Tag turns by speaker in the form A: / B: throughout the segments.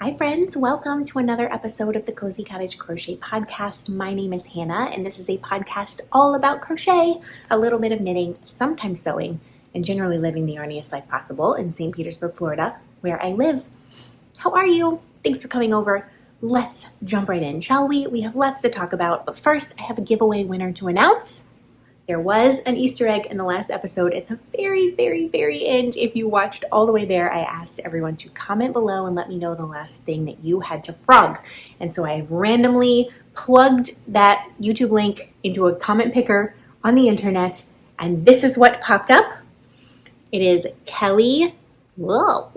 A: Hi friends, welcome to another episode of the Cozy Cottage Crochet podcast. My name is Hannah and this is a podcast all about crochet, a little bit of knitting, sometimes sewing, and generally living the yarniest life possible in St. Petersburg, Florida, where I live. How are you? Thanks for coming over. Let's jump right in, shall we? We have lots to talk about, but first I have a giveaway winner to announce. There was an Easter egg in the last episode at the very end. If you watched all the way there, I asked everyone to comment below and let me know the last thing that you had to frog. And so I've randomly plugged that YouTube link into a comment picker on the internet, and this is what popped up. It is Kelly, whoa,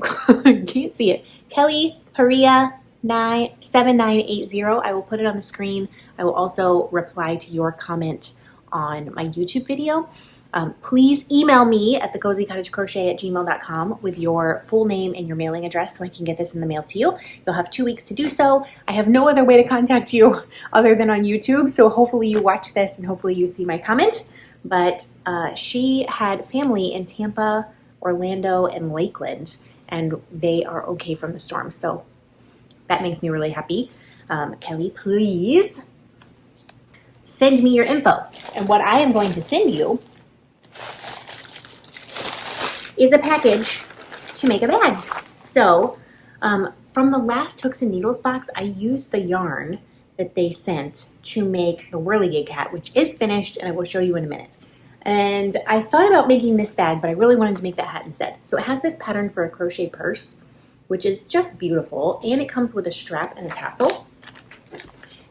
A: can't see it, Kelly Paria 7980. I will put it on the screen. I will also reply to your comment on my YouTube video. Please email me at thecozycottagecrochet@gmail.com with your full name and your mailing address so I can get this in the mail to you. You'll have 2 weeks to do so. I have no other way to contact you other than on YouTube, so hopefully you watch this and hopefully you see my comment. But she had family in Tampa, Orlando, and Lakeland, and they are okay from the storm, so that makes me really happy. Kelly, please send me your info. And what I am going to send you is a package to make a bag. So from the last Hooks and Needles box, I used the yarn that they sent to make the Whirligig Hat, which is finished, and I will show you in a minute. And I thought about making this bag, but I really wanted to make that hat instead. So it has this pattern for a crochet purse, which is just beautiful, and it comes with a strap and a tassel.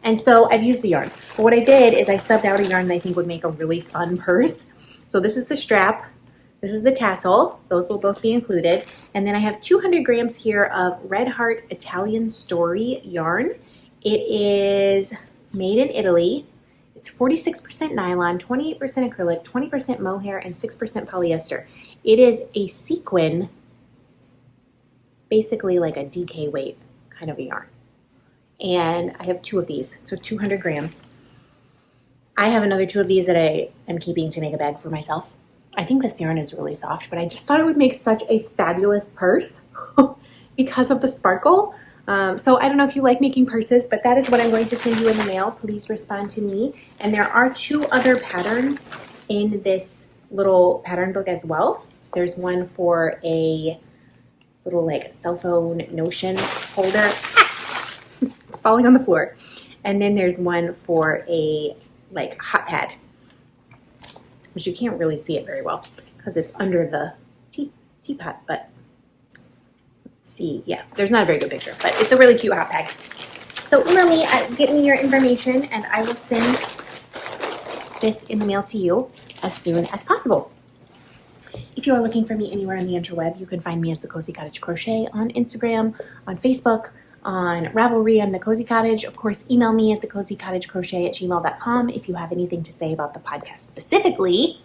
A: And so I've used the yarn. But what I did is I subbed out a yarn that I think would make a really fun purse. So this is the strap. This is the tassel. Those will both be included. And then I have 200 grams here of Red Heart Italian Story yarn. It is made in Italy. It's 46% nylon, 28% acrylic, 20% mohair, and 6% polyester. It is a sequin, basically like a DK weight kind of a yarn. And I have 2 of these, so 200 grams. I have another 2 of these that I am keeping to make a bag for myself. I think this yarn is really soft, but I just thought it would make such a fabulous purse because of the sparkle. So I don't know if you like making purses, but that is what I'm going to send you in the mail. Please respond to me. And there are 2 other patterns in this little pattern book as well. There's one for a little like cell phone notions holder. It's falling on the floor. And then there's one for a like hot pad, which you can't really see it very well because it's under the teapot, but let's see. Yeah, there's not a very good picture, but it's a really cute hot pad. So email me, get me your information, and I will send this in the mail to you as soon as possible. If you are looking for me anywhere on the interweb, you can find me as The Cozy Cottage Crochet on Instagram, on Facebook, on Ravelry. I'm The Cozy Cottage. Of course, email me at thecozycottagecrochet@gmail.com if you have anything to say about the podcast specifically.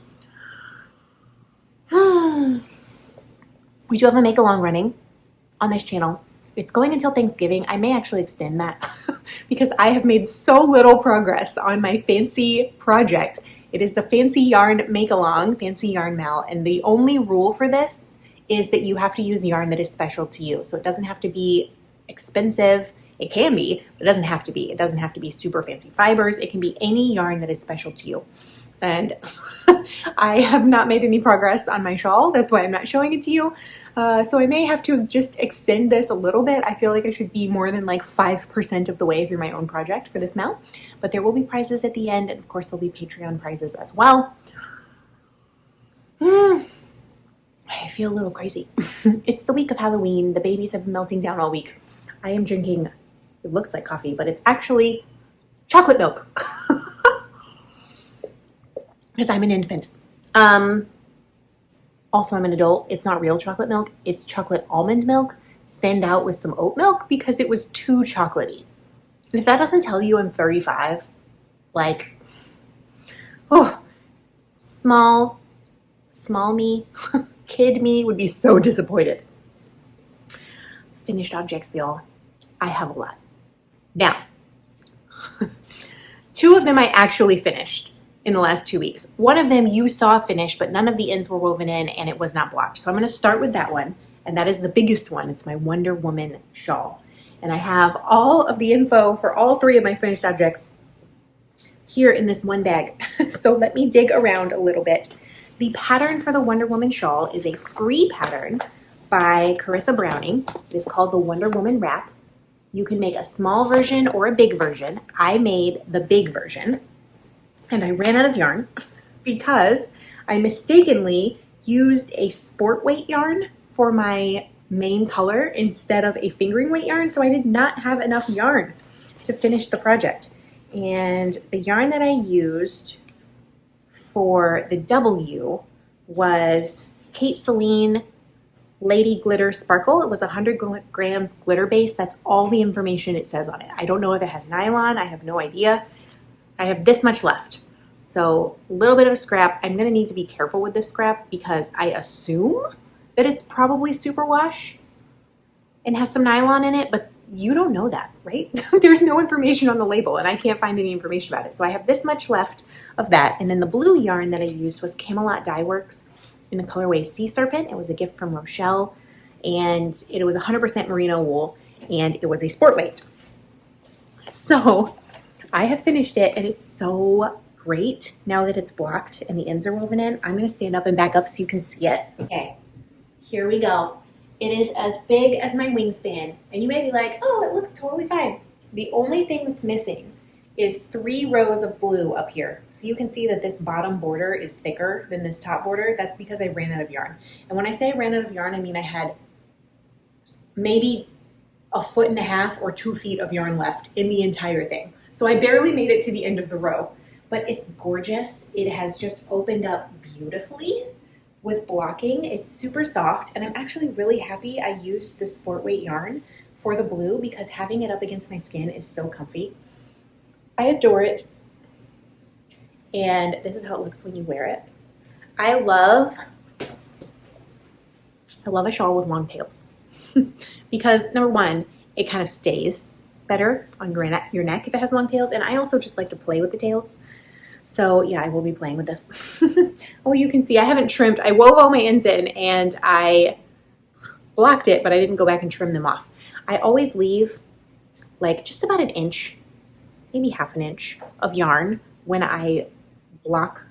A: We do have a make-along running on this channel. It's going until Thanksgiving. I may actually extend that because I have made so little progress on my fancy project. It is the Fancy Yarn Make-Along, Fancy Yarn Mal, and the only rule for this is that you have to use yarn that is special to you. So it doesn't have to be expensive. It can be, but it doesn't have to be. It doesn't have to be super fancy fibers. It can be any yarn that is special to you. And I have not made any progress on my shawl. That's why I'm not showing it to you. So I may have to just extend this a little bit. I feel like I should be more than like 5% of the way through my own project for this now. But there will be prizes at the end. And of course, there'll be Patreon prizes as well. I feel a little crazy. It's the week of Halloween. The babies have been melting down all week. I am drinking, it looks like coffee, but it's actually chocolate milk. Because I'm an infant. Also, I'm an adult. It's not real chocolate milk. It's chocolate almond milk thinned out with some oat milk because it was too chocolatey. And if that doesn't tell you I'm 35, like, oh, small me, kid me would be so disappointed. Finished objects, y'all. I have a lot. Now, 2 of them I actually finished in the last 2 weeks. One of them you saw finished, but none of the ends were woven in and it was not blocked. So I'm going to start with that one, and that is the biggest one. It's my Wonder Woman Shawl. And I have all of the info for all 3 of my finished objects here in this one bag. So let me dig around a little bit. The pattern for the Wonder Woman shawl is a free pattern by Carissa Browning. It is called the Wonder Woman Wrap. You can make a small version or a big version. I made the big version, and I ran out of yarn because I mistakenly used a sport weight yarn for my main color instead of a fingering weight yarn, so I did not have enough yarn to finish the project. And the yarn that I used for the W was Kate Celine Lady Glitter Sparkle. It was 100 grams glitter base. That's all the information it says on it. I don't know if it has nylon. I have no idea. I have this much left. So a little bit of a scrap. I'm going to need to be careful with this scrap because I assume that it's probably superwash and has some nylon in it, but you don't know that, right? There's no information on the label and I can't find any information about it. So I have this much left of that. And then the blue yarn that I used was Camelot Dye Works in the colorway Sea Serpent. It was a gift from Rochelle, and it was 100% merino wool, and it was a sport weight. So I have finished it, and it's so great now that it's blocked and the ends are woven in. I'm going to stand up and back up so you can see it. Okay, here we go. It is as big as my wingspan, and you may be like, oh, it looks totally fine. The only thing that's missing is 3 rows of blue up here. So you can see that this bottom border is thicker than this top border. That's because I ran out of yarn. And when I say I ran out of yarn, I mean I had maybe 1.5 feet or 2 feet of yarn left in the entire thing. So I barely made it to the end of the row, but it's gorgeous. It has just opened up beautifully with blocking. It's super soft, and I'm actually really happy I used the sport weight yarn for the blue because having it up against my skin is so comfy. I adore it, and this is how it looks when you wear it. I love a shawl with long tails because number one, it kind of stays better on your neck if it has long tails, and I also just like to play with the tails. So yeah, I will be playing with this. Oh, you can see I haven't trimmed. I wove all my ends in and I blocked it, but I didn't go back and trim them off. I always leave like just about 1 inch, maybe 1/2 inch of yarn when I block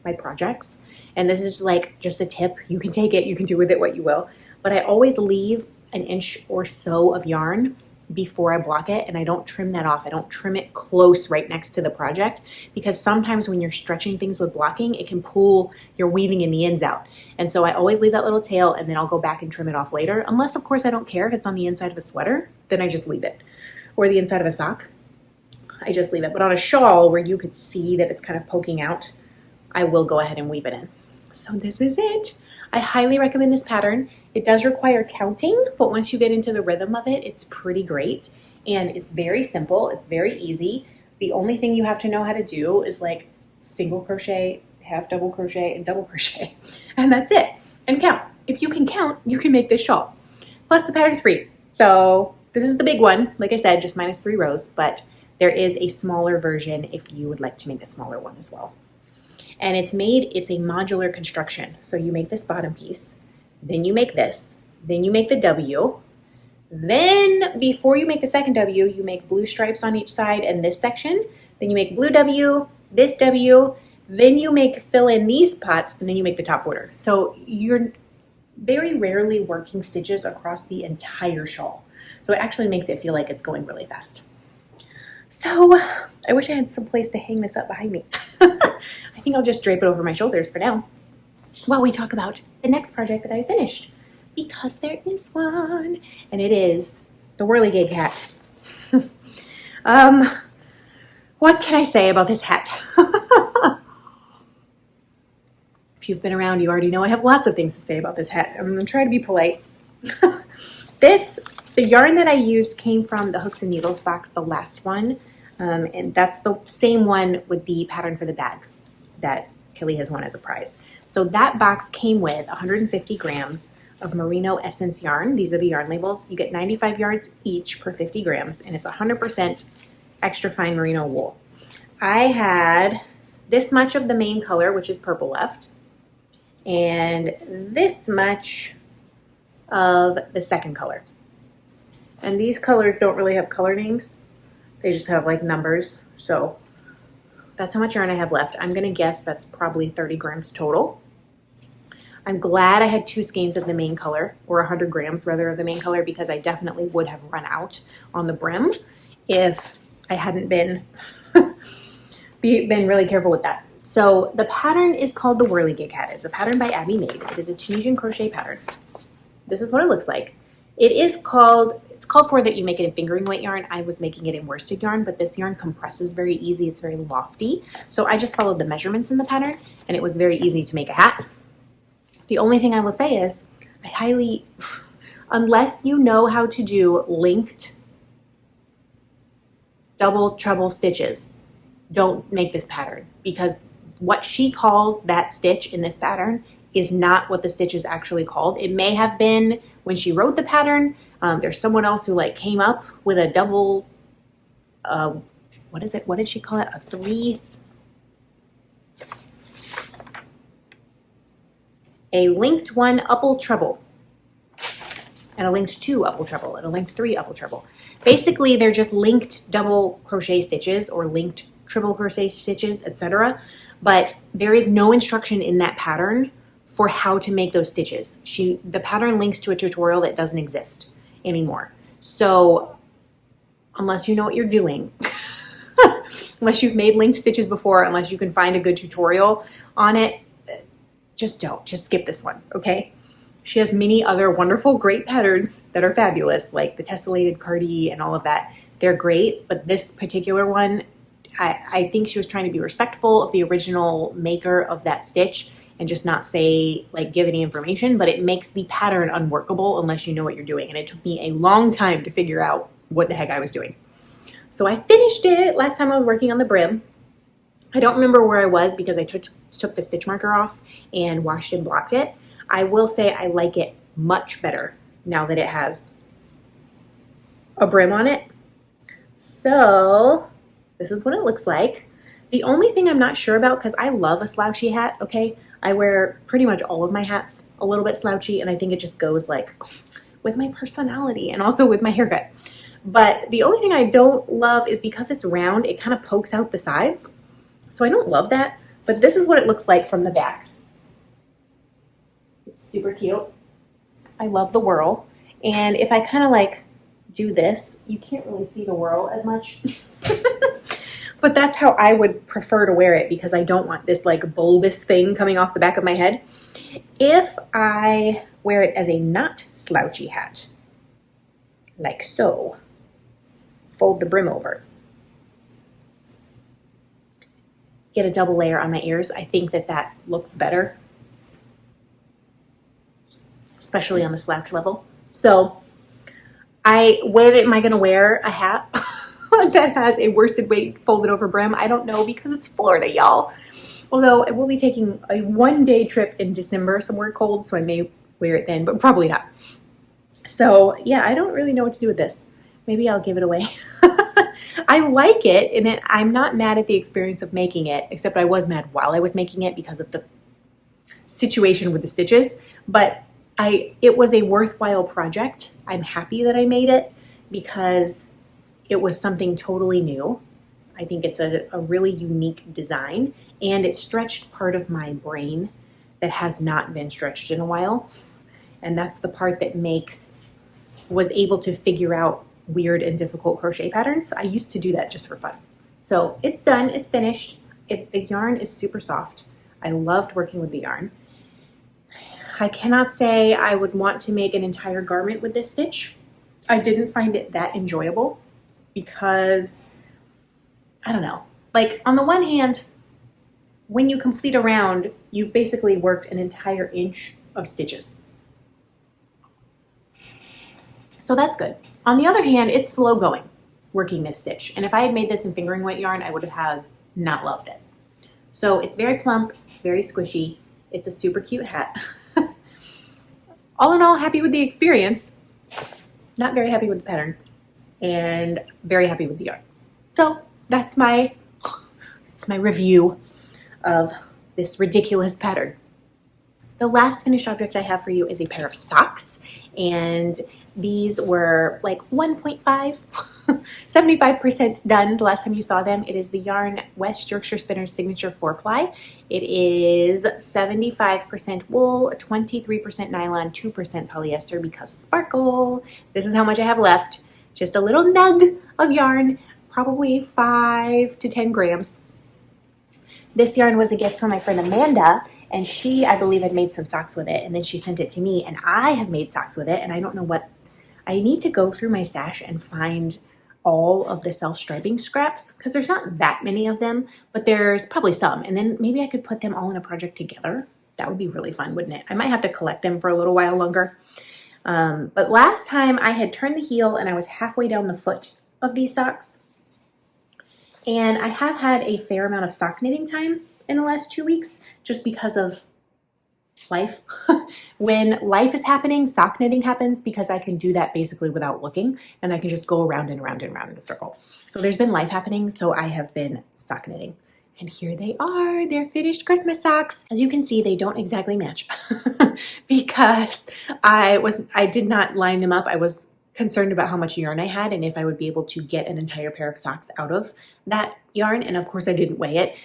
A: my projects. And this is like just a tip. You can take it, you can do with it what you will. But I always leave 1 inch or so of yarn before I block it, and I don't trim that off. I don't trim it close right next to the project because sometimes when you're stretching things with blocking, it can pull your weaving in the ends out. And so I always leave that little tail and then I'll go back and trim it off later. Unless, of course, I don't care if it's on the inside of a sweater, then I just leave it. Or the inside of a sock, I just leave it. But on a shawl where you could see that it's kind of poking out, I will go ahead and weave it in. So this is it. I highly recommend this pattern. It does require counting, but once you get into the rhythm of it, it's pretty great. And it's very simple. It's very easy. The only thing you have to know how to do is like single crochet, half double crochet, and double crochet. And that's it. And count. If you can count, you can make this shawl. Plus the pattern's free. So this is the big one. Like I said, just minus 3 rows, but there is a smaller version if you would like to make a smaller one as well. And it's a modular construction. So you make this bottom piece, then you make this, then you make the W. Then before you make the second W, you make blue stripes on each side and this section. Then you make blue W, this W, then you fill in these spots, and then you make the top border. So you're very rarely working stitches across the entire shawl. So it actually makes it feel like it's going really fast. So I wish I had some place to hang this up behind me. I think I'll just drape it over my shoulders for now while we talk about the next project that I finished, because there is one, and it is the Whirligig Hat. What can I say about this hat? If you've been around, you already know I have lots of things to say about this hat. I'm going to try to be polite. The yarn that I used came from the Hooks and Needles box, the last one, and that's the same one with the pattern for the bag that Kelly has won as a prize. So that box came with 150 grams of merino essence yarn. These are the yarn labels. You get 95 yards each per 50 grams, and it's 100% extra fine merino wool. I had this much of the main color, which is purple, left, and this much of the second color. And these colors don't really have color names. They just have like numbers. So that's how much yarn I have left. I'm gonna guess that's probably 30 grams total. I'm glad I had 2 skeins of the main color, or 100 grams rather of the main color, because I definitely would have run out on the brim if I hadn't been really careful with that. So the pattern is called the Whirligig Hat. It's a pattern by Abby Made. It is a Tunisian crochet pattern. This is what it looks like. It's called for that you make it in fingering weight yarn. I was making it in worsted yarn, but this yarn compresses very easy. It's very lofty. So I just followed the measurements in the pattern, and it was very easy to make a hat. The only thing I will say is I highly, unless you know how to do linked double treble stitches, don't make this pattern, because what she calls that stitch in this pattern is not what the stitch is actually called. It may have been when she wrote the pattern. There's someone else who like came up with a double, what is it? What did she call it? A linked 1 upple treble, and a linked 2 upple treble, and a linked 3 upple treble. Basically, they're just linked double crochet stitches or linked triple crochet stitches, etc. But there is no instruction in that pattern for how to make those stitches. The pattern links to a tutorial that doesn't exist anymore. So unless you know what you're doing, unless you've made linked stitches before, unless you can find a good tutorial on it, just skip this one, okay? She has many other wonderful, great patterns that are fabulous, like the tessellated cardie and all of that. They're great, but this particular one, I think she was trying to be respectful of the original maker of that stitch and just not say, like, give any information, but it makes the pattern unworkable unless you know what you're doing. And it took me a long time to figure out what the heck I was doing. So I finished it last time I was working on the brim. I don't remember where I was because I took the stitch marker off and washed and blocked it. I will say I like it much better now that it has a brim on it. So this is what it looks like. The only thing I'm not sure about, because I love a slouchy hat, okay? I wear pretty much all of my hats a little bit slouchy, and I think it just goes like with my personality and also with my haircut. But the only thing I don't love is because it's round, it kind of pokes out the sides. So I don't love that, but this is what it looks like from the back. It's super cute. I love the whirl. And if I kind of like do this, you can't really see the whirl as much. But that's how I would prefer to wear it, because I don't want this like bulbous thing coming off the back of my head. If I wear it as a not slouchy hat, like so, fold the brim over, get a double layer on my ears, I think that looks better, especially on the slouch level. So when am I going to wear a hat that has a worsted weight folded over brim? I don't know, because it's Florida, y'all. Although I will be taking a 1-day trip in December somewhere cold, so I may wear it then, but probably not. So yeah, I don't really know what to do with this. Maybe I'll give it away. I like it, and I'm not mad at the experience of making it, except I was mad while I was making it because of the situation with the stitches. But it was a worthwhile project. I'm happy that I made it because it was something totally new. I think it's a really unique design, and it stretched part of my brain that has not been stretched in a while. And that's the part that was able to figure out weird and difficult crochet patterns. I used to do that just for fun. So it's done, it's finished. The yarn is super soft. I loved working with the yarn. I cannot say I would want to make an entire garment with this stitch. I didn't find it that enjoyable because, I don't know, like on the one hand, when you complete a round, you've basically worked an entire inch of stitches. So that's good. On the other hand, it's slow going working this stitch. And if I had made this in fingering weight yarn, I would have not loved it. So it's very plump, very squishy. It's a super cute hat. All in all, happy with the experience. Not very happy with the pattern, and very happy with the yarn. So that's my review of this ridiculous pattern. The last finished object I have for you is a pair of socks, and These were like 1.5, 75% done the last time you saw them. It is the yarn West Yorkshire Spinner's Signature 4-ply. It is 75% wool, 23% nylon, 2% polyester because sparkle. This is how much I have left. Just a little nug of yarn, probably 5 to 10 grams. This yarn was a gift from my friend Amanda, and she, I believe, had made some socks with it, and then she sent it to me, and I have made socks with it, and I don't know what. I need to go through my stash and find all of the self-striping scraps, because there's not that many of them, but there's probably some, and then maybe I could put them all in a project together. That would be really fun, wouldn't it? I might have to collect them for a little while longer. But last time I had turned the heel, and I was halfway down the foot of these socks. And I have had a fair amount of sock knitting time in the last 2 weeks just because of life. When life is happening, sock knitting happens because I can do that basically without looking, and I can just go around and around and around in a circle. So there's been life happening, so I have been sock knitting. And here they are, they're finished Christmas socks. As you can see, they don't exactly match because I did not line them up. I was concerned about how much yarn I had and if I would be able to get an entire pair of socks out of that yarn. And of course I didn't weigh it.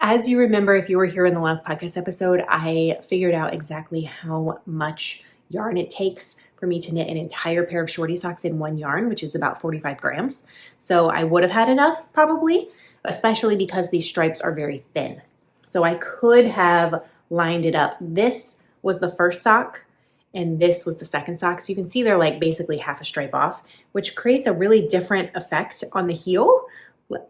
A: As you remember, if you were here in the last podcast episode, I figured out exactly how much yarn it takes for me to knit an entire pair of shorty socks in one yarn, which is about 45 grams. So I would have had enough probably, especially because these stripes are very thin. So I could have lined it up. This was the first sock, and this was the second sock. So you can see they're like basically half a stripe off, which creates a really different effect on the heel.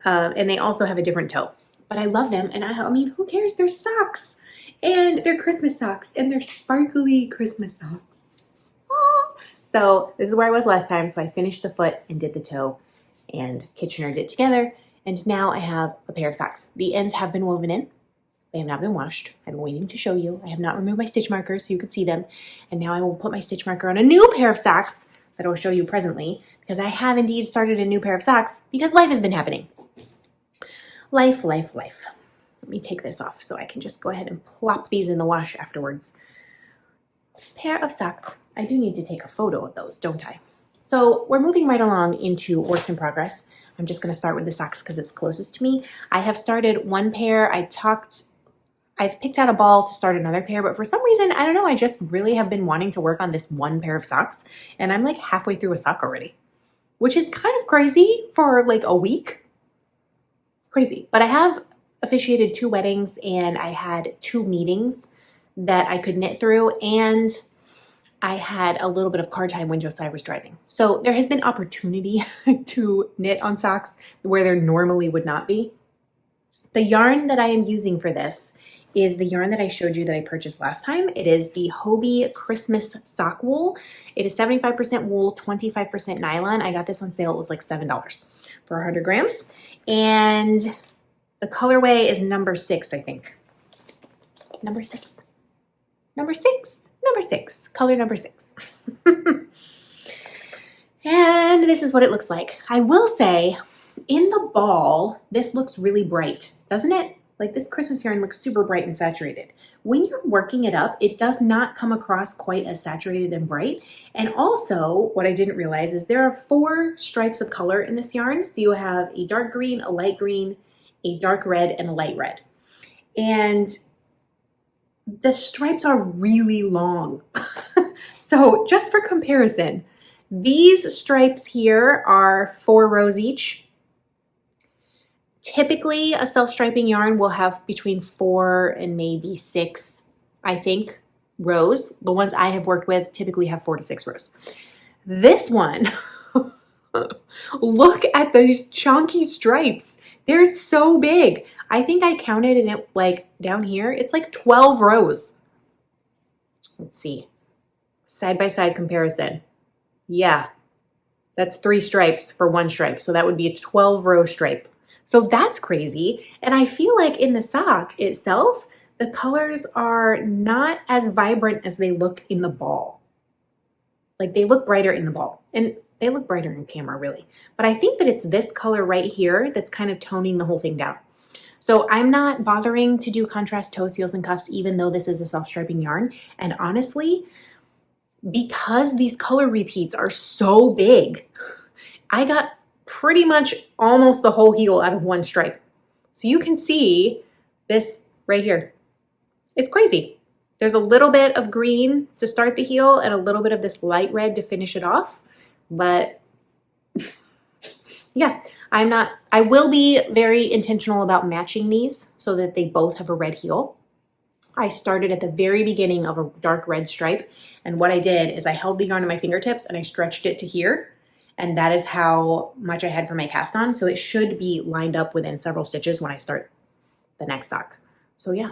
A: And they also have a different toe. But I love them, and I mean, who cares? They're socks, and they're Christmas socks, and they're sparkly Christmas socks. Oh. So this is where I was last time. So I finished the foot and did the toe, and Kitchener did together. And now I have a pair of socks. The ends have been woven in. They have not been washed. I've been waiting to show you. I have not removed my stitch markers so you can see them. And now I will put my stitch marker on a new pair of socks that I will show you presently, because I have indeed started a new pair of socks because life has been happening. Life, life, life. Let me take this off so I can just go ahead and plop these in the wash afterwards. Pair of socks. I do need to take a photo of those, don't I? So we're moving right along into works in progress. I'm just going to start with the socks because it's closest to me. I have started one pair. I've picked out a ball to start another pair, but for some reason, I don't know, I just really have been wanting to work on this one pair of socks, and I'm like halfway through a sock already, which is kind of crazy for like a week. Crazy. But I have officiated 2 weddings, and I had 2 meetings that I could knit through, and I had a little bit of car time when Josiah was driving. So there has been opportunity to knit on socks where there normally would not be. The yarn that I am using for this is the yarn that I showed you that I purchased last time. It is the Hobie Christmas Sock Wool. It is 75% wool, 25% nylon. I got this on sale. It was like $7 for 100 grams. And the colorway is number 6, I think. Number 6. Number 6. Number 6. Color number 6. And this is what it looks like. I will say, in the ball, this looks really bright, doesn't it? Like this Christmas yarn looks super bright and saturated. When you're working it up, it does not come across quite as saturated and bright. And also, what I didn't realize is there are 4 stripes of color in this yarn. So you have a dark green, a light green, a dark red, and a light red. And the stripes are really long. So just for comparison, these stripes here are 4 rows each. Typically, a self-striping yarn will have between 4 and maybe 6, I think, rows. The ones I have worked with typically have 4 to 6 rows. This one, look at those chunky stripes. They're so big. I think I counted, and it like down here, it's like 12 rows. Let's see. Side-by-side comparison. Yeah, that's 3 stripes for 1 stripe. So that would be a 12-row stripe. So that's crazy. And I feel like in the sock itself, the colors are not as vibrant as they look in the ball. Like they look brighter in the ball, and they look brighter in camera really. But I think that it's this color right here that's kind of toning the whole thing down. So I'm not bothering to do contrast toe seals and cuffs, even though this is a self-striping yarn. And honestly, because these color repeats are so big, I got pretty much almost the whole heel out of one stripe. So you can see this right here. It's crazy. There's a little bit of green to start the heel and a little bit of this light red to finish it off. But yeah, I will be very intentional about matching these so that they both have a red heel. I started at the very beginning of a dark red stripe, and what I did is I held the yarn in my fingertips and I stretched it to here, and that is how much I had for my cast on. So it should be lined up within several stitches when I start the next sock. So yeah,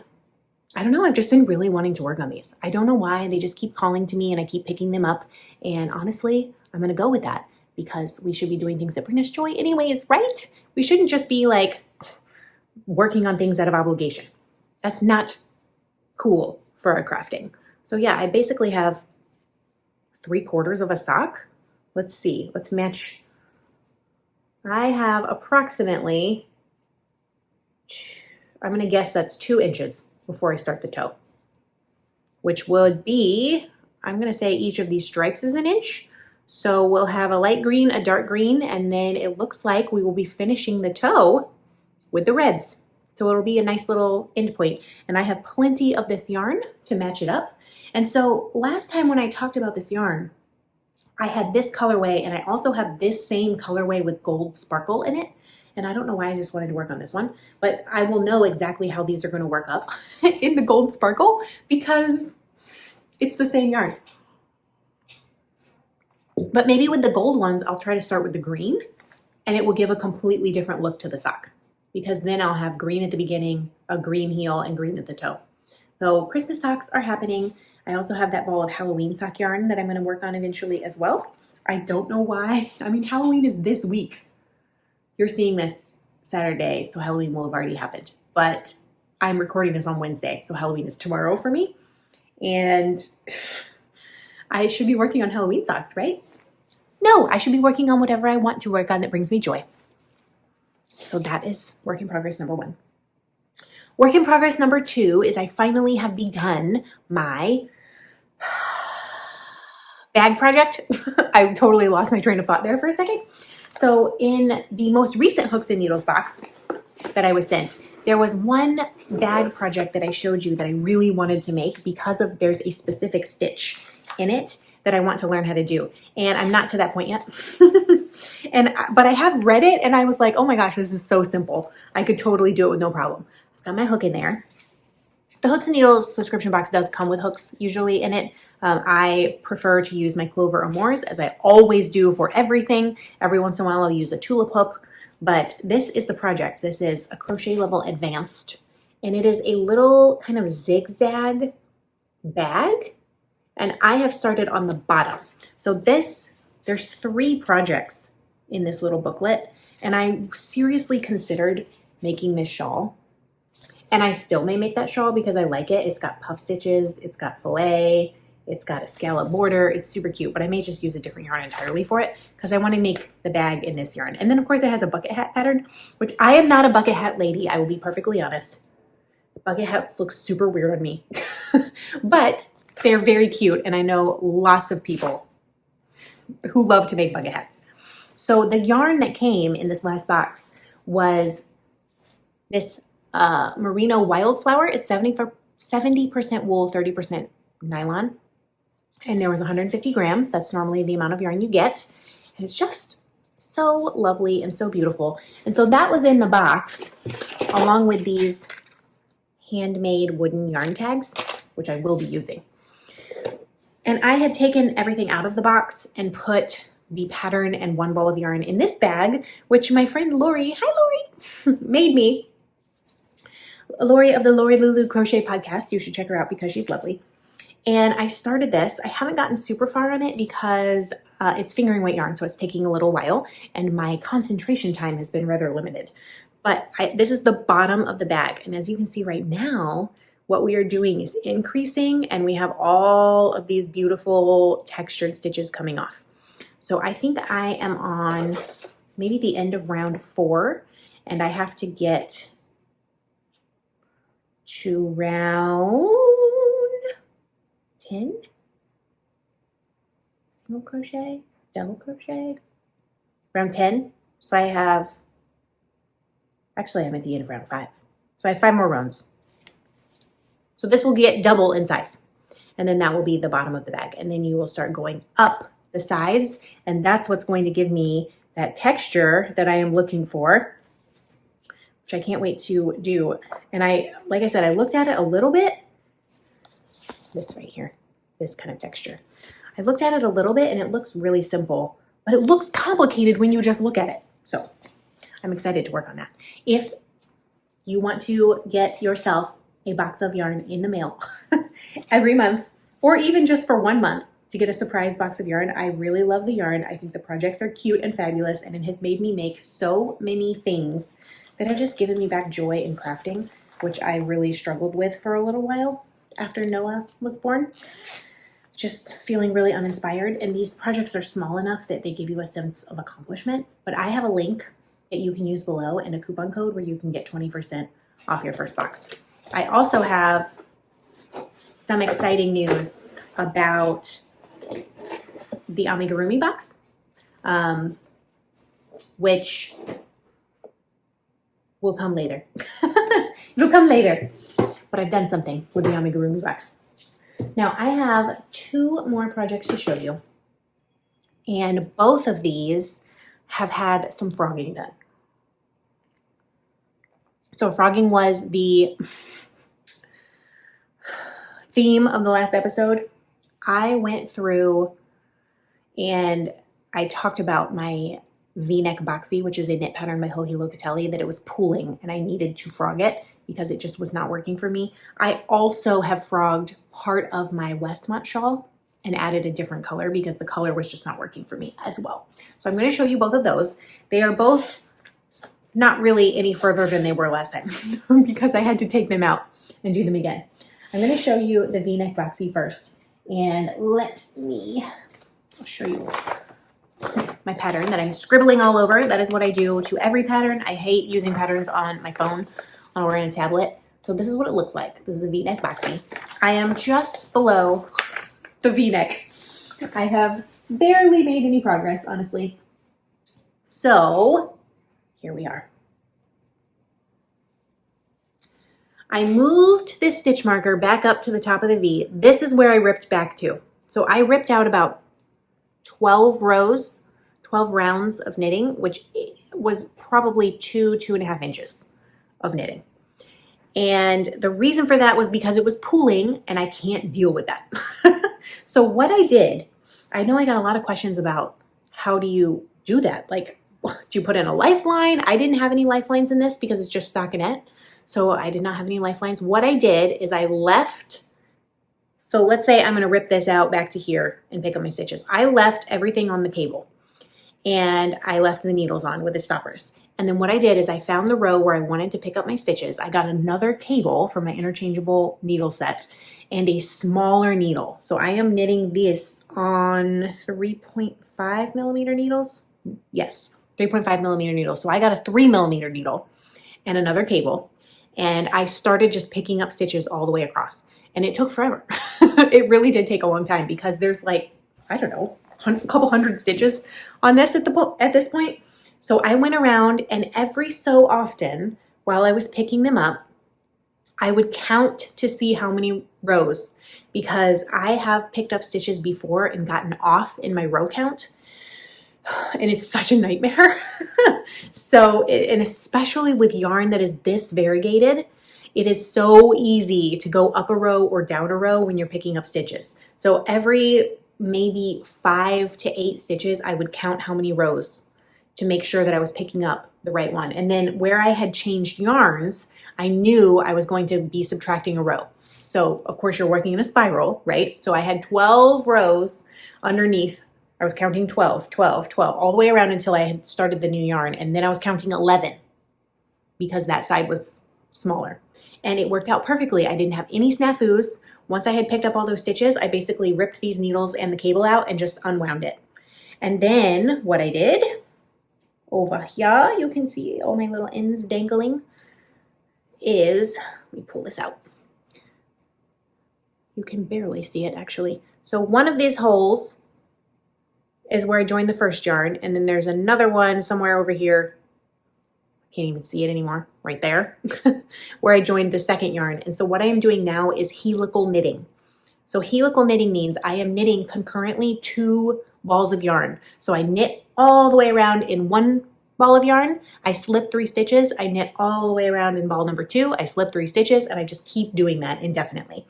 A: I don't know, I've just been really wanting to work on these. I don't know why, they just keep calling to me and I keep picking them up, and honestly, I'm gonna go with that because we should be doing things that bring us joy anyways, right? We shouldn't just be like working on things out of obligation. That's not cool for our crafting. So yeah, I basically have 3/4 of a sock. Let's see, let's match. I have approximately, I'm gonna guess that's 2 inches before I start the toe, which would be, I'm gonna say each of these stripes is 1 inch. So we'll have a light green, a dark green, and then it looks like we will be finishing the toe with the reds. So it'll be a nice little end point. And I have plenty of this yarn to match it up. And so last time when I talked about this yarn, I had this colorway and I also have this same colorway with gold sparkle in it. And I don't know why I just wanted to work on this one, but I will know exactly how these are going to work up in the gold sparkle because it's the same yarn. But maybe with the gold ones, I'll try to start with the green and it will give a completely different look to the sock, because then I'll have green at the beginning, a green heel, and green at the toe. So Christmas socks are happening. I also have that ball of Halloween sock yarn that I'm going to work on eventually as well. I don't know why. I mean, Halloween is this week. You're seeing this Saturday, so Halloween will have already happened. But I'm recording this on Wednesday, so Halloween is tomorrow for me. And I should be working on Halloween socks, right? No, I should be working on whatever I want to work on that brings me joy. So that is work in progress number 1. Work in progress number 2 is I finally have begun my bag project. I totally lost my train of thought there for a second. So in the most recent Hooks and Needles box that I was sent, there was one bag project that I showed you that I really wanted to make because of there's a specific stitch in it that I want to learn how to do. And I'm not to that point yet. But I have read it and I was like, oh my gosh, this is so simple. I could totally do it with no problem. Got my hook in there. The Hooks and Needles subscription box does come with hooks usually in it. I prefer to use my Clover Amours, as I always do for everything. Every once in a while I'll use a tulip hook, but this is the project. This is a crochet level advanced, and it is a little kind of zigzag bag, and I have started on the bottom. So there's 3 projects in this little booklet, and I seriously considered making this shawl. And I still may make that shawl because I like it. It's got puff stitches, it's got filet, it's got a scallop border. It's super cute, but I may just use a different yarn entirely for it because I want to make the bag in this yarn. And then of course it has a bucket hat pattern, which I am not a bucket hat lady. I will be perfectly honest. Bucket hats look super weird on me, but they're very cute. And I know lots of people who love to make bucket hats. So the yarn that came in this last box was this merino wildflower. It's 70% wool, 30% nylon, and there was 150 grams. That's normally the amount of yarn you get, and it's just so lovely and so beautiful. And so that was in the box along with these handmade wooden yarn tags, which I will be using. And I had taken everything out of the box and put the pattern and one ball of yarn in this bag, which my friend Lori, hi Lori, made me. Lori of the Lori Lulu Crochet Podcast. You should check her out because she's lovely. And I started this. I haven't gotten super far on it because it's fingering weight yarn, so it's taking a little while, and my concentration time has been rather limited. But this is the bottom of the bag, and as you can see right now, what we are doing is increasing, and we have all of these beautiful textured stitches coming off. So I think I am on maybe the end of round 4, and I have to get to round 10. single crochet, double crochet, round 10. So I have, actually I'm at the end of round 5. So I have 5 more rounds. So this will get double in size. And then that will be the bottom of the bag. And then you will start going up the sides. And that's what's going to give me that texture that I am looking for, which I can't wait to do. And like I said, I looked at it a little bit. This right here, this kind of texture. I looked at it a little bit and it looks really simple, but it looks complicated when you just look at it. So I'm excited to work on that. If you want to get yourself a box of yarn in the mail every month, or even just for 1 month to get a surprise box of yarn, I really love the yarn. I think the projects are cute and fabulous, and it has made me make so many things that have just given me back joy in crafting, which I really struggled with for a little while after Noah was born. Just feeling really uninspired, and these projects are small enough that they give you a sense of accomplishment. But I have a link that you can use below and a coupon code where you can get 20% off your first box. I also have some exciting news about the amigurumi box, which will come later. It'll come later, but I've done something with the amigurumi box. Now I have 2 more projects to show you, and both of these have had some frogging done. So frogging was the theme of the last episode. I went through and I talked about my V-neck boxy, which is a knit pattern by Joji Locatelli, that it was pooling and I needed to frog it because it just was not working for me. I also have frogged part of my Westmont shawl and added a different color because the color was just not working for me as well. So I'm going to show you both of those. They are both not really any further than they were last time because I had to take them out and do them again. I'm going to show you the V-neck boxy first, and I'll show you my pattern that I'm scribbling all over. That is what I do to every pattern. I hate using patterns on my phone or in a tablet. So this is what it looks like. This is the V-neck boxy. I am just below the V-neck. I have barely made any progress, honestly. So here we are. I moved this stitch marker back up to the top of the V. This is where I ripped back to. So I ripped out about 12 rounds of knitting, which was probably 2.5 inches of knitting. And the reason for that was because it was pooling and I can't deal with that. So what I did, I know I got a lot of questions about how do you do that? Like, do you put in a lifeline? I didn't have any lifelines in this because it's just stockinette. So I did not have any lifelines. What I did is I left, so let's say I'm going to rip this out back to here and pick up my stitches. I left everything on the cable and I left the needles on with the stoppers. And then what I did is I found the row where I wanted to pick up my stitches. I got another cable from my interchangeable needle set and a smaller needle. So I am knitting this on 3.5 millimeter needles. Yes, 3.5 millimeter needles. So I got a 3 millimeter needle and another cable. And I started just picking up stitches all the way across. And it took forever. It really did take a long time because there's like, I don't know, a couple hundred stitches on this at this point. So I went around and every so often while I was picking them up, I would count to see how many rows because I have picked up stitches before and gotten off in my row count. And it's such a nightmare. So, and especially with yarn that is this variegated, it is so easy to go up a row or down a row when you're picking up stitches. So every maybe 5 to 8 stitches, I would count how many rows to make sure that I was picking up the right one. And then where I had changed yarns, I knew I was going to be subtracting a row. So of course you're working in a spiral, right? So I had 12 rows underneath. I was counting 12, all the way around until I had started the new yarn. And then I was counting 11 because that side was smaller. And it worked out perfectly. I didn't have any snafus. Once I had picked up all those stitches, I basically ripped these needles and the cable out and just unwound it. And then what I did, over here, you can see all my little ends dangling, is, let me pull this out. You can barely see it actually. So one of these holes is where I joined the first yarn, and then there's another one somewhere over here. Can't even see it anymore, right there, where I joined the second yarn. And so what I am doing now is helical knitting. So helical knitting means I am knitting concurrently 2 balls of yarn. So I knit all the way around in one ball of yarn, I slip 3 stitches, I knit all the way around in ball number 2, I slip 3 stitches, and I just keep doing that indefinitely.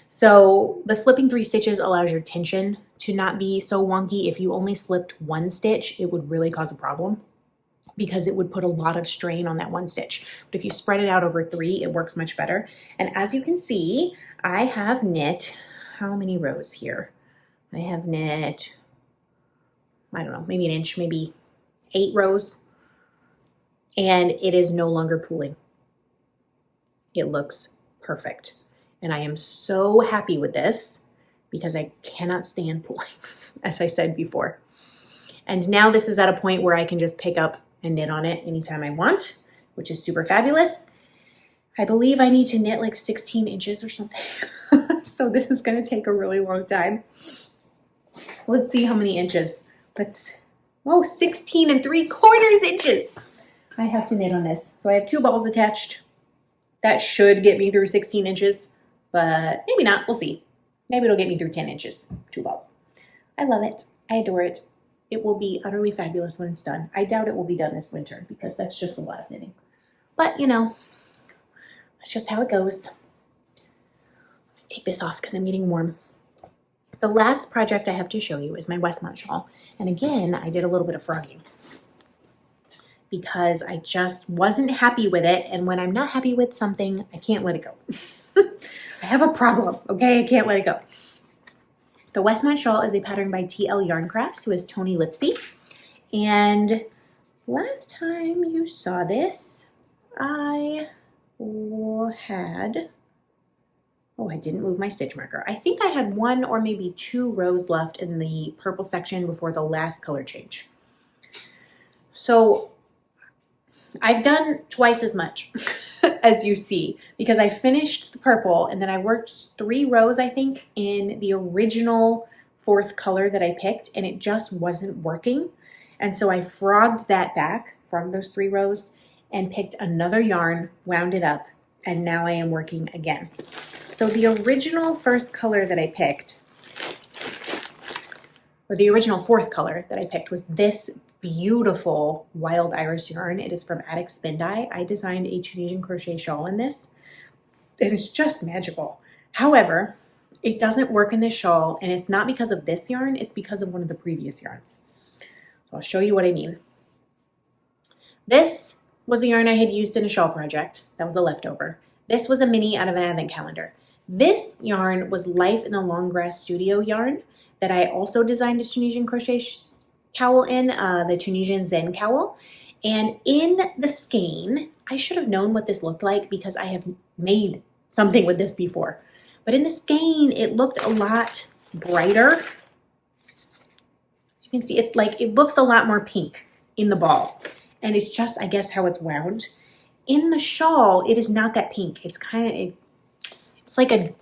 A: So the slipping 3 stitches allows your tension to not be so wonky. If you only slipped 1 stitch, it would really cause a problem because it would put a lot of strain on that 1 stitch. But if you spread it out over 3, it works much better. And as you can see, I have knit, how many rows here? I have knit, I don't know, maybe an inch, maybe 8 rows. And it is no longer pooling. It looks perfect. And I am so happy with this because I cannot stand pooling, as I said before. And now this is at a point where I can just pick up and knit on it anytime I want, which is super fabulous. I believe I need to knit like 16 inches or something. So this is gonna take a really long time. Let's see how many inches. 16 3/4 inches. I have to knit on this. So I have 2 balls attached. That should get me through 16 inches, but maybe not, we'll see. Maybe it'll get me through 10 inches, 2 balls. I love it, I adore it. It will be utterly fabulous when it's done. I doubt it will be done this winter because that's just a lot of knitting. But you know, that's just how it goes. Take this off because I'm getting warm. The last project I have to show you is my Westmont shawl. And again, I did a little bit of frogging because I just wasn't happy with it. And when I'm not happy with something, I can't let it go. I have a problem, okay? I can't let it go. The Westmont Shawl is a pattern by TL Yarn Crafts, who is Tony Lipsy. And last time you saw this, I didn't move my stitch marker. I think I had 1 or maybe 2 rows left in the purple section before the last color change. So I've done twice as much as you see because I finished the purple and then I worked 3 rows, I think, in the original 4th color that I picked, and it just wasn't working. And so I frogged that back from those 3 rows and picked another yarn, wound it up, and now I am working again. So the original first color that I picked, or the original 4th color that I picked, was this beautiful wild iris yarn. It is from Attic Spin Dye. I designed a Tunisian crochet shawl in this. It is just magical. However, it doesn't work in this shawl, and it's not because of this yarn, it's because of one of the previous yarns. So I'll show you what I mean. This was a yarn I had used in a shawl project. That was a leftover. This was a mini out of an advent calendar. This yarn was Life in the Long Grass Studio yarn that I also designed a Tunisian crochet cowl in, the Tunisian Zen cowl. And in the skein, I should have known what this looked like because I have made something with this before. But in the skein, it looked a lot brighter. As you can see, it looks a lot more pink in the ball. And it's just, I guess, how it's wound. In the shawl, it is not that pink. It's it's like a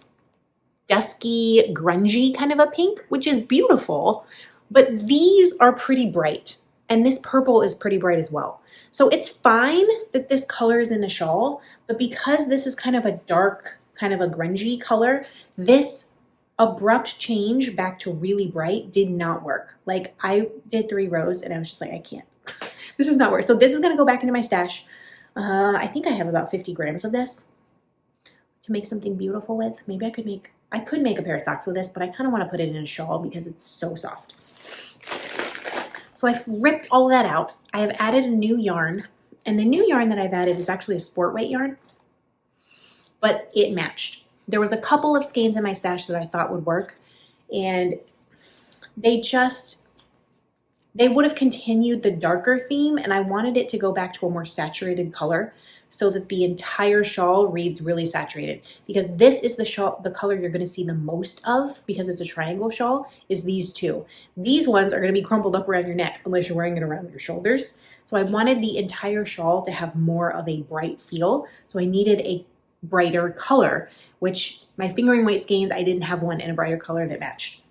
A: dusky, grungy kind of a pink, which is beautiful. But these are pretty bright, and this purple is pretty bright as well. So it's fine that this color is in the shawl, but because this is kind of a dark, kind of a grungy color, this abrupt change back to really bright did not work. Like, I did 3 rows, and I was just like, I can't. This is not work. So this is gonna go back into my stash. I think I have about 50 grams of this to make something beautiful with. Maybe I could make a pair of socks with this, but I kind of want to put it in a shawl because it's so soft. So I've ripped all of that out. I have added a new yarn, and the new yarn that I've added is actually a sport weight yarn, but it matched. There was a couple of skeins in my stash that I thought would work, and they would have continued the darker theme, and I wanted it to go back to a more saturated color so that the entire shawl reads really saturated, because this is the color you're going to see the most of, because it's a triangle shawl, is these 2. These ones are going to be crumpled up around your neck unless you're wearing it around your shoulders. So I wanted the entire shawl to have more of a bright feel, so I needed a brighter color, which my fingering weight skeins, I didn't have one in a brighter color that matched.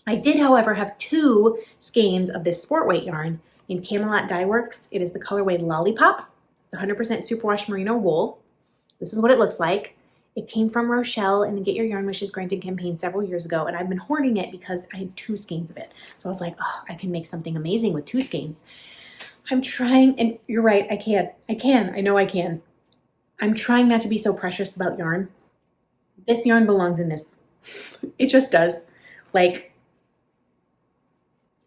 A: I did, however, have 2 skeins of this sport weight yarn in Camelot Dye Works. It is the colorway Lollipop. It's 100% superwash merino wool. This is what it looks like. It came from Rochelle in the Get Your Yarn Wishes granted campaign several years ago, and I've been hoarding it because I had 2 skeins of it. So I was like, oh, I can make something amazing with 2 skeins. I'm trying, and you're right, I can. I know I can. I'm trying not to be so precious about yarn. This yarn belongs in this. It just does. Like,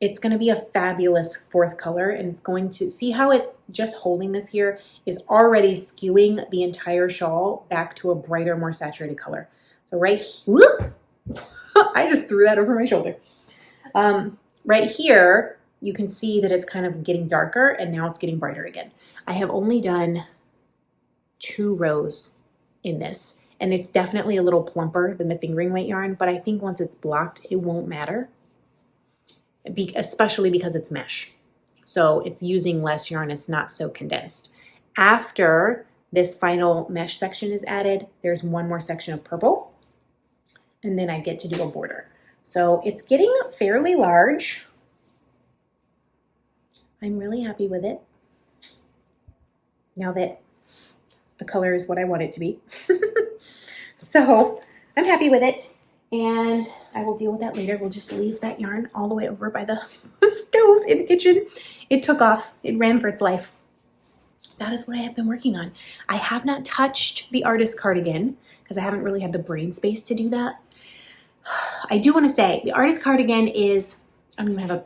A: it's going to be a fabulous 4th color, and it's going to, see how it's just holding this here is already skewing the entire shawl back to a brighter, more saturated color. So right, whoop, I just threw that over my shoulder. Right here, you can see that it's kind of getting darker, and now it's getting brighter again. I have only done 2 rows in this, and it's definitely a little plumper than the fingering weight yarn, but I think once it's blocked, it won't matter. Especially because it's mesh. So it's using less yarn, it's not so condensed. After this final mesh section is added, there's one more section of purple, and then I get to do a border. So it's getting fairly large. I'm really happy with it. Now that the color is what I want it to be. So I'm happy with it. And I will deal with that later. We'll just leave that yarn all the way over by the stove in the kitchen. It took off. It ran for its life. That is what I have been working on. I have not touched the artist cardigan because I haven't really had the brain space to do that. I do want to say the artist cardigan is, I don't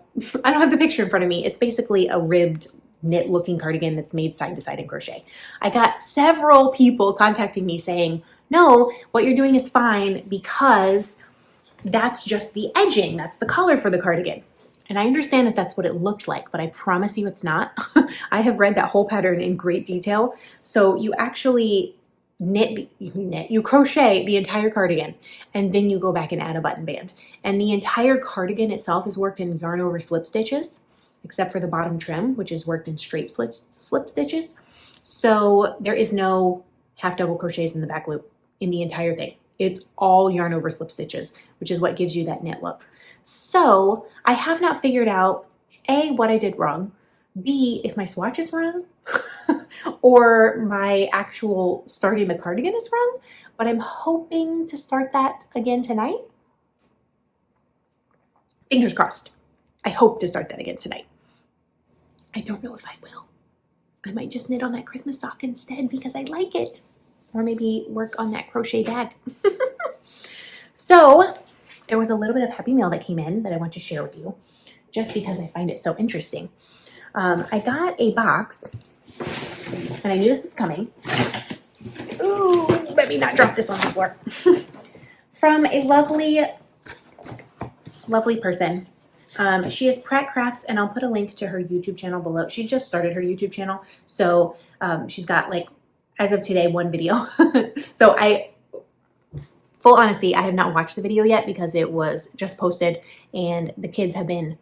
A: have the picture in front of me. It's basically a ribbed knit looking cardigan that's made side to side in crochet. I got several people contacting me saying, no, what you're doing is fine because that's just the edging. That's the color for the cardigan. And I understand that that's what it looked like, but I promise you it's not. I have read that whole pattern in great detail. So you actually you crochet the entire cardigan, and then you go back and add a button band. And the entire cardigan itself is worked in yarn over slip stitches, except for the bottom trim, which is worked in straight slip stitches. So there is no half double crochets in the back loop in the entire thing. It's all yarn over slip stitches, which is what gives you that knit look. So I have not figured out A, what I did wrong, B, if my swatch is wrong, or my actual starting the cardigan is wrong, but I'm hoping to start that again tonight. Fingers crossed. I hope to start that again tonight. I don't know if I will. I might just knit on that Christmas sock instead because I like it. Or maybe work on that crochet bag. So there was a little bit of Happy Mail that came in that I want to share with you just because I find it so interesting. I got a box, and I knew this was coming. Ooh, let me not drop this on the floor. From a lovely, lovely person. She is Pratt Crafts, and I'll put a link to her YouTube channel below. She just started her YouTube channel, so she's got, like, as of today, 1 video. So full honesty, I have not watched the video yet because it was just posted, and the kids have been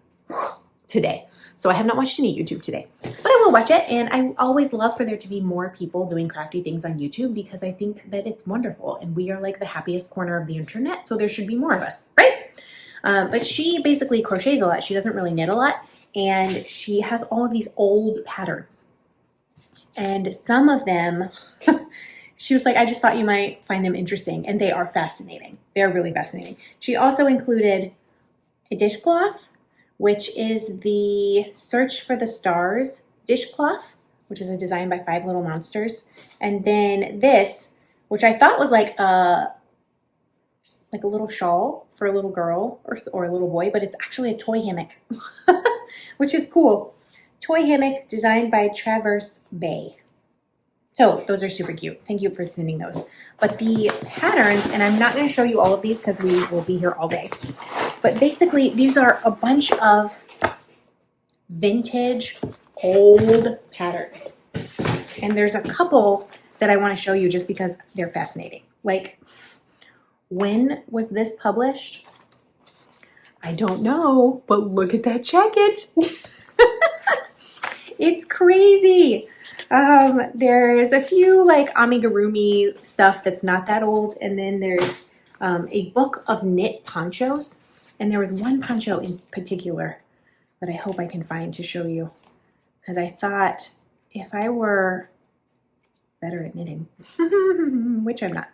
A: today. So I have not watched any YouTube today, but I will watch it. And I always love for there to be more people doing crafty things on YouTube because I think that it's wonderful, and we are like the happiest corner of the internet, so there should be more of us, right? But she basically crochets a lot. She doesn't really knit a lot, and she has all of these old patterns. And some of them, she was like, I just thought you might find them interesting, and they are fascinating. They're really fascinating. She also included a dishcloth, which is the Search for the Stars dishcloth, which is a design by 5 Little Monsters. And then this, which I thought was like a little shawl for a little girl or a little boy, but it's actually a toy hammock, which is cool. Toy hammock designed by Traverse Bay. So those are super cute. Thank you for sending those. But the patterns, and I'm not going to show you all of these because we will be here all day. But basically, these are a bunch of vintage, old patterns. And there's a couple that I want to show you just because they're fascinating. Like, when was this published? I don't know, but look at that jacket. It's crazy. There's a few like amigurumi stuff that's not that old. And then there's a book of knit ponchos. And there was one poncho in particular that I hope I can find to show you, because I thought if I were better at knitting, which I'm not,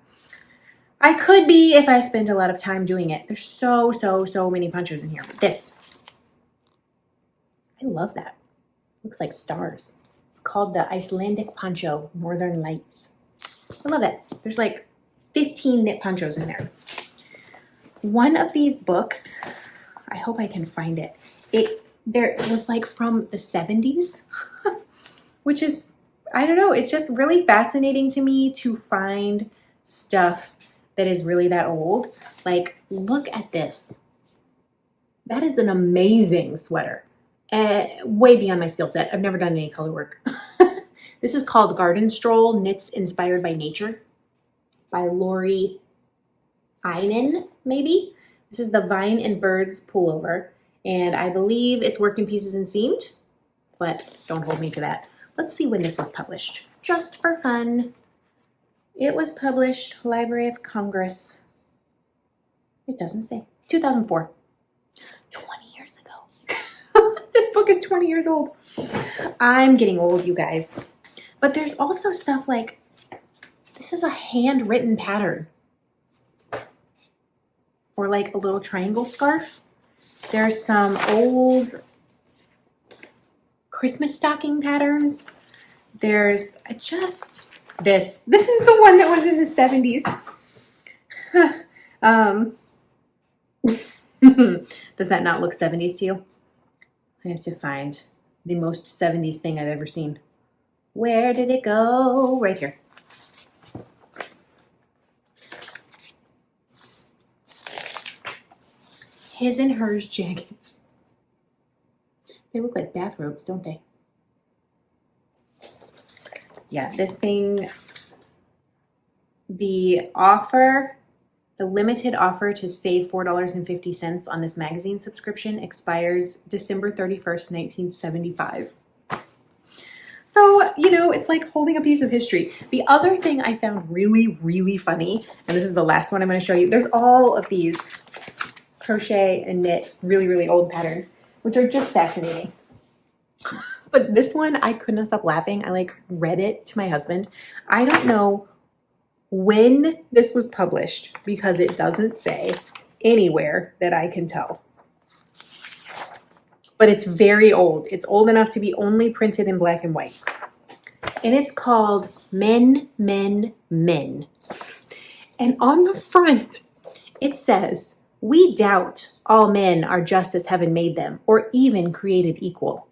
A: I could be if I spent a lot of time doing it. There's so many ponchos in here. This, I love that. Looks like stars. It's called the Icelandic poncho, Northern Lights. I love it. There's like 15 knit ponchos in there. One of these books, I hope I can find it. It was like from the 70s, which is, I don't know, it's just really fascinating to me to find stuff that is really that old. Like, look at this. That is an amazing sweater. Way beyond my skill set. I've never done any color work. This is called Garden Stroll, Knits Inspired by Nature by Lori Einen, maybe. This is the Vine and Birds pullover, and I believe it's worked in pieces and seamed, but don't hold me to that. Let's see when this was published, just for fun. It was published, Library of Congress. It doesn't say. 2004. 20 years ago. This book is 20 years old. I'm getting old, you guys. But there's also stuff like, this is a handwritten pattern for like a little triangle scarf. There's some old Christmas stocking patterns. There's just this. This is the one that was in the 70s. Does that not look 70s to you? I have to find the most 70s thing I've ever seen. Where did it go? Right here. His and hers jackets. They look like bathrobes, don't they? Yeah, this thing, the limited offer to save $4.50 on this magazine subscription expires December 31st, 1975. So, you know, it's like holding a piece of history. The other thing I found really funny, and this is the last one I'm going to show you, there's all of these crochet and knit really old patterns, which are just fascinating. But this one, I couldn't stop laughing. I like read it to my husband. I don't know when this was published because it doesn't say anywhere that I can tell. But it's very old. It's old enough to be only printed in black and white. And it's called Men, Men, Men. And on the front, it says, "We doubt all men are just as heaven made them, or even created equal.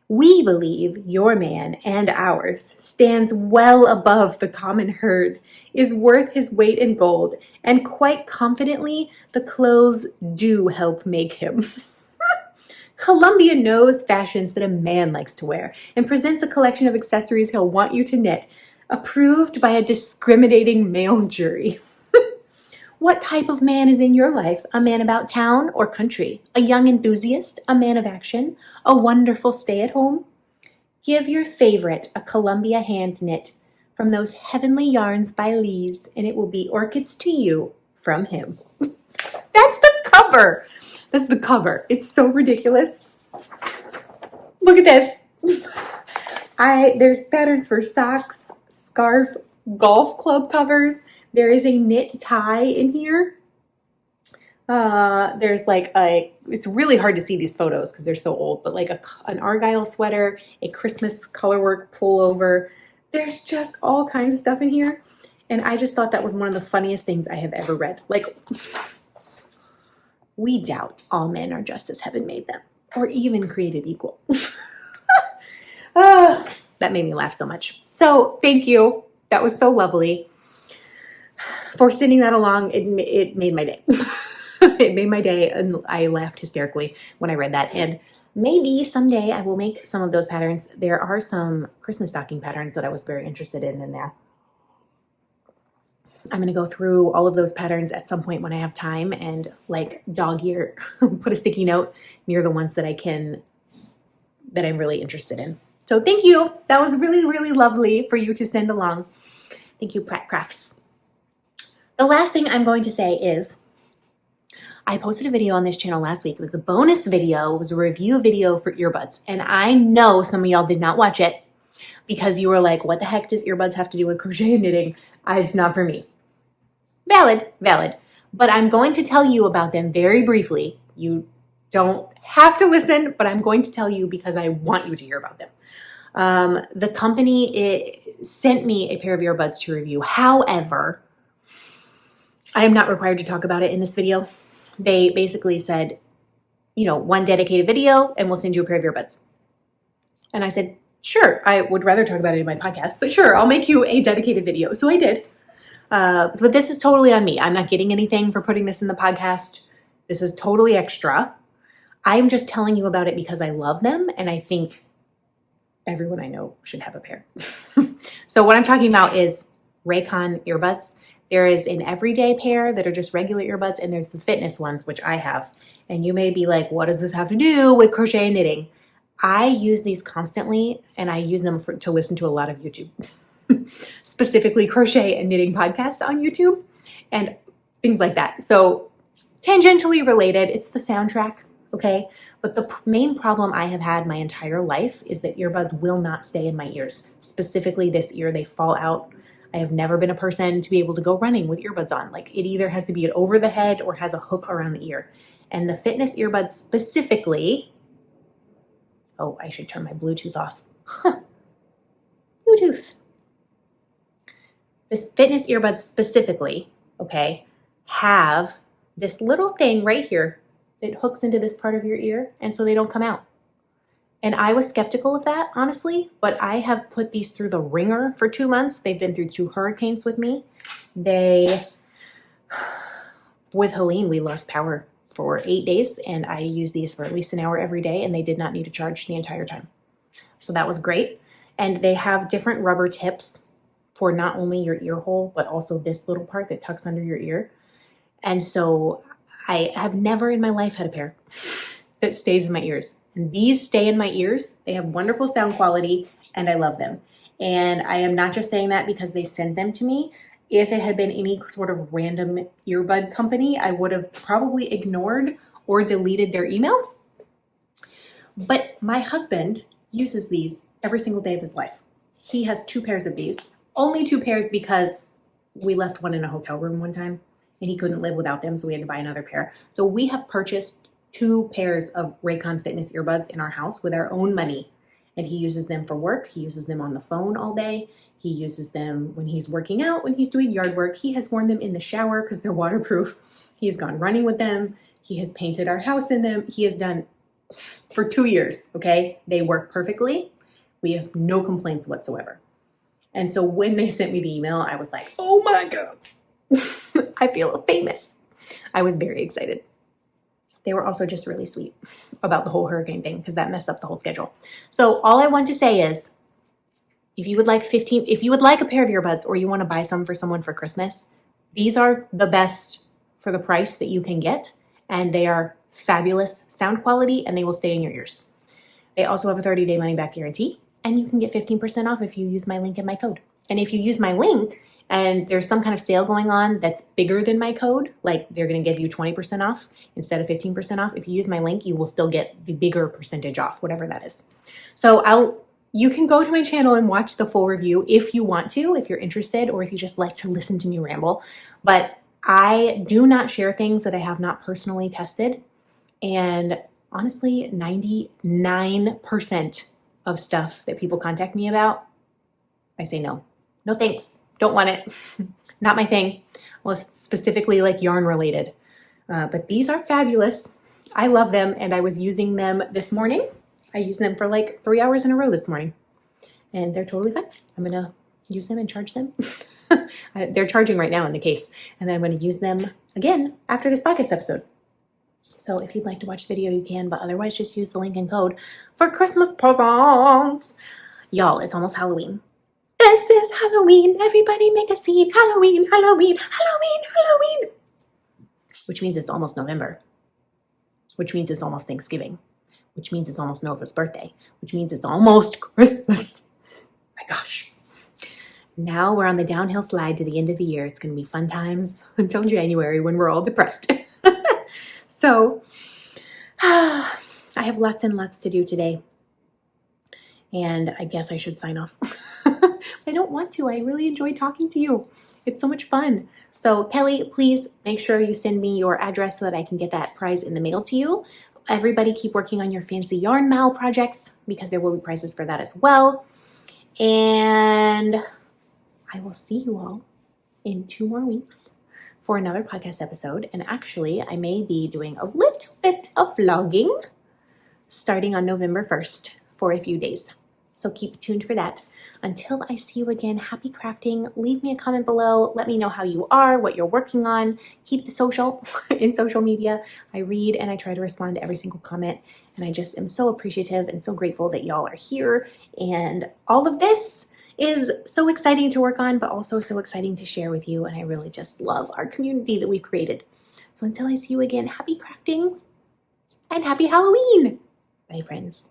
A: We believe your man and ours stands well above the common herd, is worth his weight in gold, and quite confidently the clothes do help make him." Columbia knows fashions that a man likes to wear and presents a collection of accessories he'll want you to knit, approved by a discriminating male jury. What type of man is in your life? A man about town or country? A young enthusiast? A man of action? A wonderful stay-at-home? Give your favorite a Columbia hand knit from those heavenly yarns by Lee's, and it will be orchids to you from him. That's the cover. That's the cover. It's so ridiculous. Look at this. There's patterns for socks, scarf, golf club covers. There is a knit tie in here. There's like it's really hard to see these photos because they're so old, but like an Argyle sweater, a Christmas colorwork pullover. There's just all kinds of stuff in here. And I just thought that was one of the funniest things I have ever read. Like, we doubt all men are just as heaven made them, or even created equal. That made me laugh so much. So thank you. That was so lovely. For sending that along, it made my day. It made my day, and I laughed hysterically when I read that. And maybe someday I will make some of those patterns. There are some Christmas stocking patterns that I was very interested in there. I'm going to go through all of those patterns at some point when I have time and like dog ear, put a sticky note near the ones that I'm really interested in. So thank you. That was really lovely for you to send along. Thank you, Pratt Crafts. The last thing I'm going to say is I posted a video on this channel last week. It was a bonus video. It was a review video for earbuds. And I know some of y'all did not watch it because you were like, what the heck does earbuds have to do with crochet and knitting? It's not for me. Valid. But I'm going to tell you about them very briefly. You don't have to listen, but I'm going to tell you because I want you to hear about them. The company sent me a pair of earbuds to review. However, I am not required to talk about it in this video. They basically said, one dedicated video and we'll send you a pair of earbuds. And I said, sure, I would rather talk about it in my podcast, but sure, I'll make you a dedicated video. So I did. But this is totally on me. I'm not getting anything for putting this in the podcast. This is totally extra. I'm just telling you about it because I love them and I think everyone I know should have a pair. So what I'm talking about is Raycon earbuds. There is an everyday pair that are just regular earbuds, and there's the fitness ones, which I have. And you may be like, what does this have to do with crochet and knitting? I use these constantly, and I use them to listen to a lot of YouTube, specifically crochet and knitting podcasts on YouTube and things like that. So tangentially related, it's the soundtrack, okay? But the main problem I have had my entire life is that earbuds will not stay in my ears. Specifically this ear, they fall out. I have never been a person to be able to go running with earbuds on. Like it either has to be over the head or has a hook around the ear. And the fitness earbuds specifically, oh, I should turn my Bluetooth off. Bluetooth. This fitness earbuds specifically, okay, have this little thing right here that hooks into this part of your ear, and so they don't come out. And I was skeptical of that, honestly, but I have put these through the ringer for 2 months. They've been through 2 hurricanes with me. With Helene, we lost power for 8 days, and I used these for at least an hour every day, and they did not need a charge the entire time. So that was great. And they have different rubber tips for not only your ear hole, but also this little part that tucks under your ear. And so I have never in my life had a pair that stays in my ears. And these stay in my ears. They have wonderful sound quality and I love them. And I am not just saying that because they sent them to me. If it had been any sort of random earbud company, I would have probably ignored or deleted their email. But my husband uses these every single day of his life. He has 2 pairs of these. Only 2 pairs because we left one in a hotel room one time and he couldn't live without them, so we had to buy another pair. So we have purchased 2 pairs of Raycon fitness earbuds in our house with our own money. And he uses them for work. He uses them on the phone all day. He uses them when he's working out, when he's doing yard work. He has worn them in the shower because they're waterproof. He has gone running with them. He has painted our house in them. He has done for 2 years, okay? They work perfectly. We have no complaints whatsoever. And so when they sent me the email, I was like, oh my God, I feel famous. I was very excited. They were also just really sweet about the whole hurricane thing because that messed up the whole schedule. So all I want to say is, if you would like a pair of earbuds or you want to buy some for someone for Christmas, these are the best for the price that you can get. And they are fabulous sound quality and they will stay in your ears. They also have a 30-day money back guarantee and you can get 15% off if you use my link and my code. And if you use my link, and there's some kind of sale going on that's bigger than my code, like they're going to give you 20% off instead of 15% off. If you use my link, you will still get the bigger percentage off, whatever that is. So you can go to my channel and watch the full review if you want to, if you're interested, or if you just like to listen to me ramble. But I do not share things that I have not personally tested. And honestly, 99% of stuff that people contact me about, I say no. No thanks. Don't want it. Not my thing. Well, it's specifically like yarn related. But these are fabulous. I love them and I was using them this morning. I used them for like 3 hours in a row this morning. And they're totally fine. I'm going to use them and charge them. They're charging right now in the case. And then I'm going to use them again after this podcast episode. So if you'd like to watch the video, you can. But otherwise, just use the link and code for Christmas presents. Y'all, it's almost Halloween. This is Halloween. Everybody make a scene. Halloween, Halloween, Halloween, Halloween. Which means it's almost November. Which means it's almost Thanksgiving. Which means it's almost Nova's birthday. Which means it's almost Christmas. My gosh. Now we're on the downhill slide to the end of the year. It's going to be fun times until January when we're all depressed. So I have lots and lots to do today. And I guess I should sign off. I don't want to. I really enjoy talking to you. It's so much fun. So Kelly, please make sure you send me your address so that I can get that prize in the mail to you. Everybody keep working on your fancy yarn mal projects because there will be prizes for that as well. And I will see you all in 2 more weeks for another podcast episode. And actually, I may be doing a little bit of vlogging starting on November 1st for a few days. So keep tuned for that. Until I see you again, happy crafting. Leave me a comment below. Let me know how you are, what you're working on. Keep the social in social media. I read and I try to respond to every single comment. And I just am so appreciative and so grateful that y'all are here. And all of this is so exciting to work on, but also so exciting to share with you. And I really just love our community that we've created. So until I see you again, happy crafting and happy Halloween. Bye, friends.